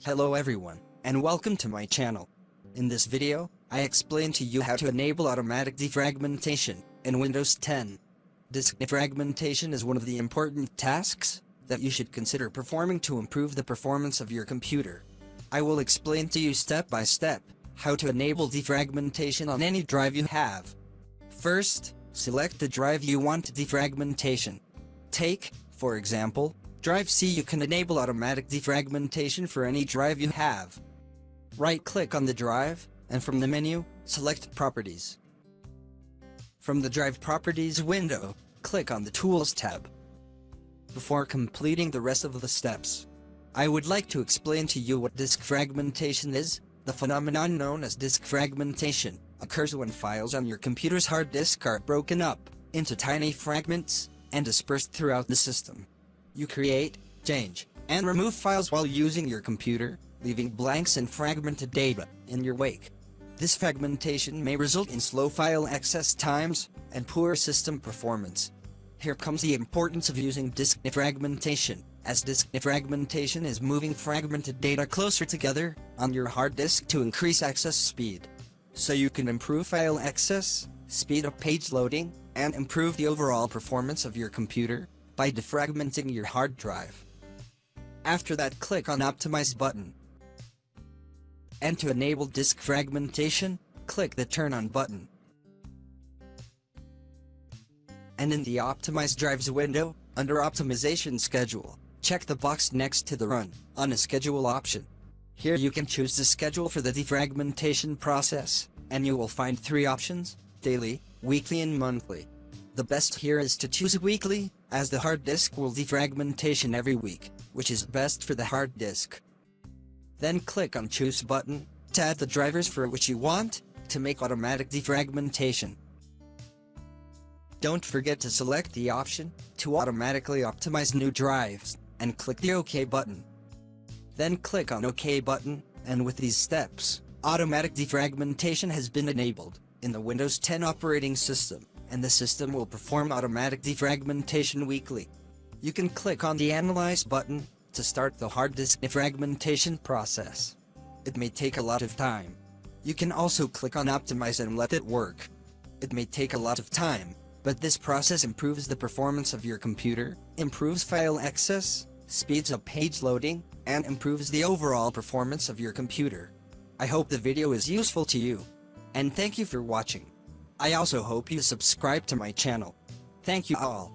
Hello everyone, and welcome to my channel. In this video, I explain to you how to enable automatic defragmentation in Windows 10. Disk defragmentation is one of the important tasks that you should consider performing to improve the performance of your computer. I will explain to you step by step how to enable defragmentation on any drive you have. First, select the drive you want defragmentation. Take, for example, Drive C. You can enable automatic defragmentation for any drive you have. Right-click on the drive, and from the menu, select Properties. From the Drive Properties window, click on the Tools tab. Before completing the rest of the steps, I would like to explain to you what disk fragmentation is. The phenomenon known as disk fragmentation occurs when files on your computer's hard disk are broken up into tiny fragments and dispersed throughout the system. You create, change, and remove files while using your computer, leaving blanks and fragmented data in your wake. This fragmentation may result in slow file access times and poor system performance. Here comes the importance of using disk defragmentation, as disk defragmentation is moving fragmented data closer together on your hard disk to increase access speed. So you can improve file access, speed up page loading, and improve the overall performance of your computer by defragmenting your hard drive. After that, click on Optimize button. And to enable disk fragmentation, click the Turn On button. And in the Optimize Drives window, under Optimization Schedule, check the box next to the Run on a Schedule option. Here you can choose the schedule for the defragmentation process, and you will find 3 options: daily, weekly and monthly. The best here is to choose weekly, as the hard disk will defragmentation every week, which is best for the hard disk. Then click on Choose button to add the drivers for which you want to make automatic defragmentation. Don't forget to select the option to automatically optimize new drives, and click the OK button. Then click on OK button, and with these steps, automatic defragmentation has been enabled in the Windows 10 operating system, and the system will perform automatic defragmentation weekly. You can click on the Analyze button to start the hard disk defragmentation process. It may take a lot of time. You can also click on Optimize and let it work. It may take a lot of time, but this process improves the performance of your computer, improves file access, speeds up page loading, and improves the overall performance of your computer. I hope the video is useful to you, and thank you for watching. I also hope you subscribe to my channel. Thank you all.